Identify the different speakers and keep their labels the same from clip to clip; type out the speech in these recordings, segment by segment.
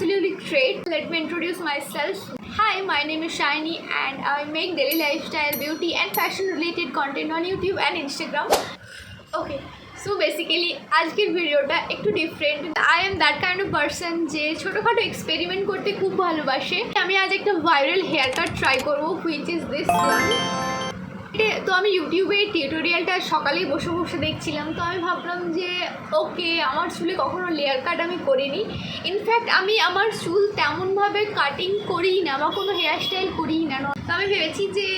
Speaker 1: absolutely great. Let me introduce myself. Hi, my name is Shiny and I make daily lifestyle, beauty and fashion related content on YouTube and Instagram. Okay, so basically আজকের ভিডিওটা একটু different. I am that kind of person যে ছোটোখাটো experiment করতে খুব ভালোবাসে। আমি আজ একটা ভাইরাল হেয়ার কাট ট্রাই করবো, হুইচ ইজ দিস ওয়ান। তো আমি ইউটিউবে টিউটোরিয়ালটা সকালেই বসে বসে দেখছিলাম, তো আমি ভাবলাম যে ওকে, আমার চুলে কখনো লেয়ার কাট আমি করিনি। ইনফ্যাক্ট আমি আমার চুল তেমনভাবে কাটিং করিই না বা কোনো হেয়ার স্টাইল করিই না। তো আমি ভেবেছি যে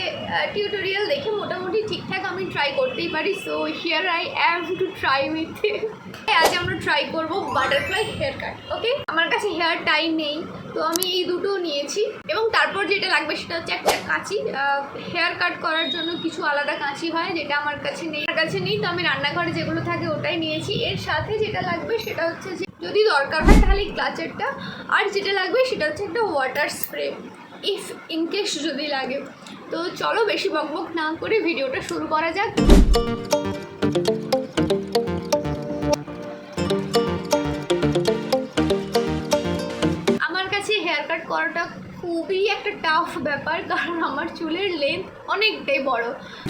Speaker 1: টিউটোরিয়াল দেখে মোটামুটি ঠিকঠাক আমি ট্রাই করতেই পারি। So here I am to try with. আজ আমরা ট্রাই করবো বাটারফ্লাই হেয়ার কাট। ওকে, আমার কাছে হেয়ার টাই নেই, তো আমি এই দুটো নিয়েছি এবং তারপর যেটা লাগবে সেটা হচ্ছে একটা কাঁচি। হেয়ার কাট করার জন্য কিছু আলাদা কাঁচি হয়, যেটা আমার কাছে নেই। তো আমি রান্নাঘরে যেগুলো থাকে ওটাই নিয়েছি। এর সাথে যেটা লাগবে সেটা হচ্ছে যে যদি দরকার হয় তাহলে ক্লাচারটা, আর যেটা লাগবে সেটা হচ্ছে একটা ওয়াটার স্প্রে ইফ ইনকেস যদি লাগে। তো চলো বেশি বকবক না করে ভিডিওটা শুরু করা যাক। আমার কাছে হেয়ার কাট করাটা খুবই একটা টাফ ব্যাপার, কারণ আমার চুলের লেন্থ অনেকটাই বড়।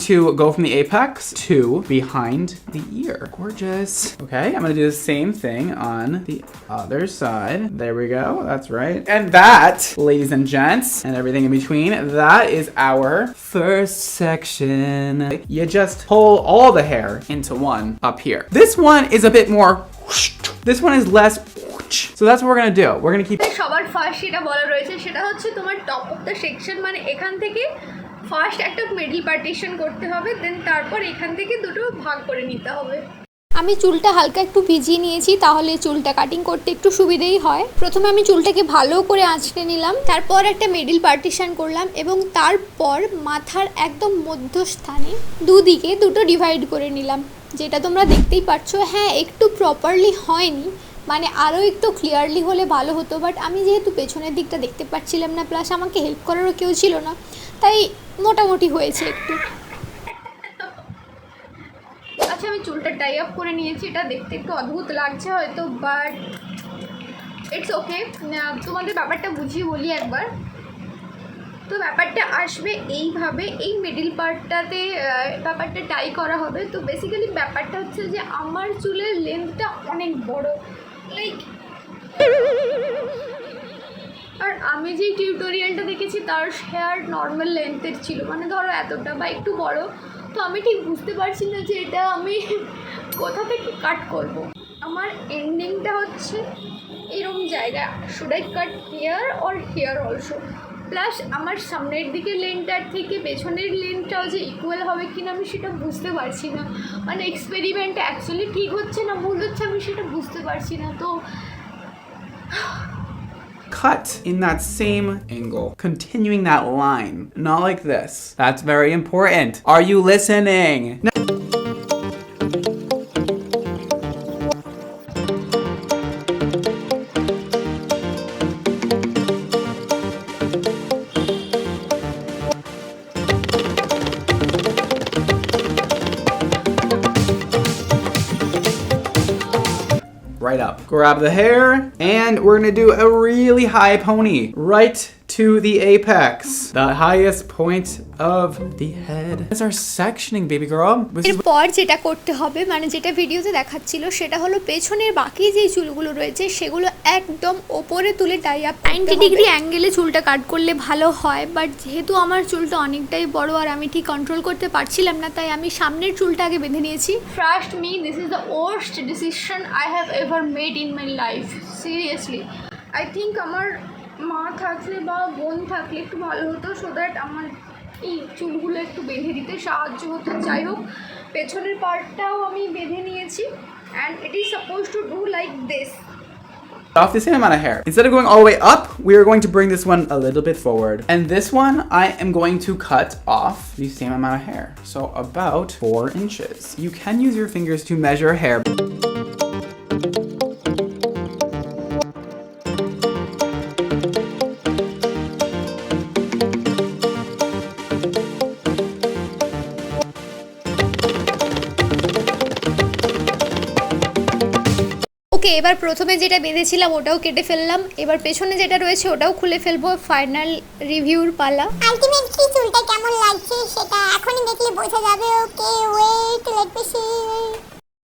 Speaker 2: To go from the apex to behind the ear. Gorgeous. Okay, I'm gonna do the same thing on the other side. There we go, that's right. And that, ladies and gents, and everything in between, that is our first section. You just pull all the hair into one up here. This one is a bit more, this one is less, so that's what we're gonna do. We're gonna keep
Speaker 1: সবার first যেটা বলা রয়েছে সেটা হচ্ছে তোমার top of the section, মানে এখান থেকে ফার্স্ট একটা মিডল পার্টিশন করতে হবে, দেন তারপর এখান থেকে দুটো ভাগ করে নিতে হবে। আমি চুলটা হালকা একটু ভিজিয়ে নিয়েছি, তাহলে চুলটা কাটিং করতে একটু সুবিধেই হয়। প্রথমে আমি চুলটাকে ভালো করে আঁচড়ে নিলাম, তারপর একটা মিডল পার্টিশন করলাম এবং তারপর মাথার একদম মধ্যস্থানে দুদিকে দুটো ডিভাইড করে নিলাম, যেটা তোমরা দেখতেই পাচ্ছো। হ্যাঁ, একটু প্রপারলি হয়নি, মানে আরও একটু ক্লিয়ারলি হলে ভালো হতো, বাট আমি যেহেতু পেছনের দিকটা দেখতে পাচ্ছিলাম না, প্লাস আমাকে হেল্প করারও কেউ ছিল না, তাই মোটামুটি হয়েছে একটু। আচ্ছা, আমি চুলটা টাই আপ করে নিয়েছি। এটা দেখতে একটু অদ্ভুত লাগছে হয়তো, বাট ইটস ওকে। তোমাদের ব্যাপারটা বুঝিয়ে বলি একবার। তো ব্যাপারটা আসবে এইভাবে, এই মিডিল পার্টটাতে ব্যাপারটা টাই করা হবে। তো বেসিক্যালি ব্যাপারটা হচ্ছে যে আমার চুলের লেন্থটা অনেক বড়, লাইক, আর আমি যেই টিউটোরিয়ালটা দেখেছি তার হেয়ার নর্মাল লেন্থের ছিল, মানে ধরো এতটা বা একটু বড়। তো আমি ঠিক বুঝতে পারছি না যে এটা আমি কোথা থেকে কাট করব। আমার এন্ডিংটা হচ্ছে এরকম জায়গা। Should I cut here or here also? Plus আমার সামনের দিকে লেন্থটার থেকে পেছনের লেন্থটাও যে ইকুয়াল হবে কিনা আমি সেটা বুঝতে পারছি না। মানে এক্সপেরিমেন্ট অ্যাকচুয়ালি ঠিক হচ্ছে না ভুল হচ্ছে আমি সেটা বুঝতে পারছি না। তো
Speaker 2: cut in that same angle, continuing that line, not like this. That's very important. Are you listening? No. Right up. Grab the hair, and we're gonna do a really high pony right to the apex, the highest point of the head. This is our sectioning, baby girl.
Speaker 1: এরপর যেটা করতে হবে, মানে যেটা ভিডিওতে দেখাচ্ছিল, সেটা হলো পেছনের বাকি যে চুলগুলো রয়েছে সেগুলো একদম ওপরে তুলে টাই আপ 90 ডিগ্রি অ্যাঙ্গেলে চুলটা কাট করলে ভালো হয়। বাট যেহেতু আমার চুলটা অনেকটাই বড় আর আমি ঠিক কন্ট্রোল করতে পারছিলাম না, তাই আমি সামনের চুলটা আগে বেঁধে নিয়েছি। Trust me, this is the worst decision I have ever made in my life. Seriously, I think আমার মা থাকলে বা বোন থাকলে একটু ভালো হতো, সো দ্যাট আমার এই চুলগুলো একটু বেঁধে দিতে সাহায্য হতো। যাই হোক, পেছনের পার্টটাও আমি বেঁধে নিয়েছি, and it is suppose to do like this.
Speaker 2: Off the same amount of hair. Instead of going all the way up, we are going to bring this one a little bit forward. And this one, I am going to cut off the same amount of hair. So about 4 inches. You can use your fingers to measure hair.
Speaker 1: ওকে, এবার প্রথমে যেটা বেঁধেছিলাম ওটাও কেটে ফেললাম, এবার পেছনে যেটা রয়েছে ওটাও খুলে ফেলবো। ফাইনাল রিভিউর পালা।
Speaker 3: আলটিমেটলি চুলটা কেমন লাগছে সেটা এখনই দেখলে বোঝা যাবে। Okay wait let me see.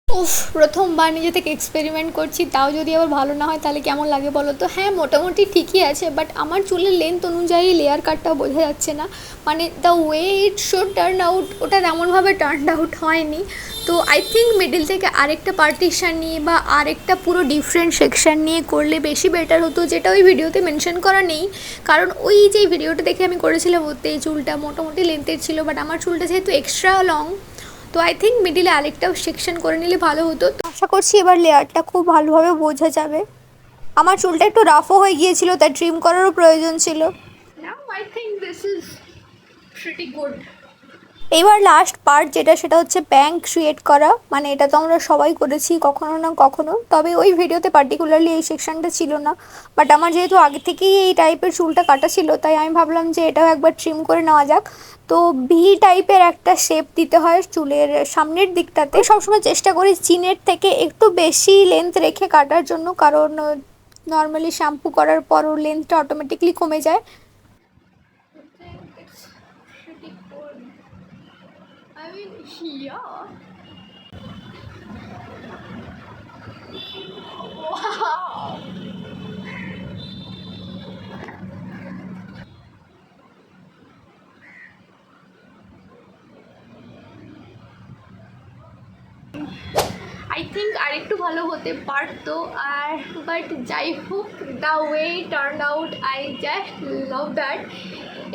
Speaker 1: উফ, প্রথমবার নিজে থেকে এক্সপেরিমেন্ট করছি, তাও যদি আবার ভালো না হয় তাহলে কেমন লাগে বলো তো। হ্যাঁ মোটামুটি ঠিকই আছে, বাট আমার চুলের লেন্থ অনুযায়ী লেয়ার কাটটাও বোঝা যাচ্ছে না, মানে the way it should turn out ওটা তেমনভাবে টার্ন আউট হয়নি। তো আই থিঙ্ক মিডিল থেকে আরেকটা পার্টিশন নিয়ে বা আরেকটা পুরো ডিফারেন্ট সেকশন নিয়ে করলে বেশি বেটার হতো, যেটা ওই ভিডিওতে মেনশন করা নেই। কারণ ওই যে ভিডিওটা দেখে আমি করেছিলাম ওতে চুলটা মোটামুটি লেন্থের ছিল, বাট আমার চুলটা যেহেতু এক্সট্রা লং, তো আই থিঙ্ক মিডিলে আরেকটাও সেকশন করে নিলে ভালো হতো। তো আশা করছি এবার লেয়ারটা খুব ভালোভাবে বোঝা যাবে। আমার চুলটা একটু রাফও হয়ে গিয়েছিল, তাই ট্রিম করারও প্রয়োজন ছিল। Now I think this is pretty good. এবার লাস্ট পার্ট যেটা, সেটা হচ্ছে ব্যাঙ্ক ক্রিয়েট করা। মানে এটা তো আমরা সবাই করেছি কখনো না কখনো, তবে ওই ভিডিওতে পার্টিকুলারলি এই সেকশনটা ছিল না। বাট আমার যেহেতু আগে থেকেই এই টাইপের চুলটা কাটা ছিল, তাই আমি ভাবলাম যে এটাও একবার ট্রিম করে নেওয়া যাক। তো ভি টাইপের একটা শেপ দিতে হয় চুলের সামনের দিকটাতে। সবসময় চেষ্টা করি চিনের থেকে একটু বেশি লেন্থ রেখে কাটার জন্য, কারণ নর্মালি শ্যাম্পু করার পরও লেন্থটা অটোমেটিকলি কমে যায়। I mean, yeah. Wow. I think আরেকটু ভালো হতে পারতো, আর বাট যাই হোক, the way turn out I just love that.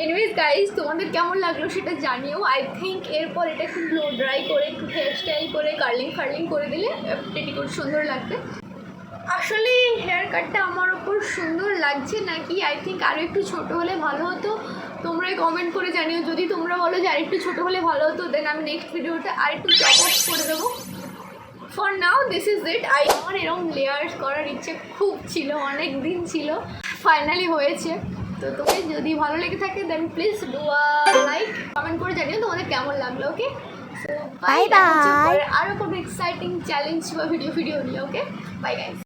Speaker 1: Anyways guys, তোমাদের কেমন লাগলো সেটা জানিও। আই থিঙ্ক এরপর এটা একটু ব্লো ড্রাই করে একটু হেয়ার স্টাইল করে কার্লিং ফার্লিং করে দিলে পেটিকোট সুন্দর লাগবে। আসলে হেয়ার কাটটা আমার ওপর সুন্দর লাগছে নাকি আই থিঙ্ক আরও একটু ছোটো হলে ভালো হতো। তোমরাই কমেন্ট করে জানিও। যদি তোমরা বলো যে আরেকটু ছোটো হলে ভালো হতো, দেন আমি নেক্সট ভিডিওটা আরেকটু চপ আপ করে দেবো। For now this is it. আমার এরকম লেয়ার্স করার ইচ্ছে খুব ছিল, অনেক দিন ছিল, ফাইনালি হয়েছে। তো তোমার যদি ভালো লেগে থাকে দেন প্লিজ ডু লাইক, কমেন্ট করে জানিও তোমাদের কেমন লাগলো। ওকে, সো বাই বাই। আরও কোনো এক্সাইটিং চ্যালেঞ্জ বা ভিডিও নিয়ে। ওকে, বাই গাইস।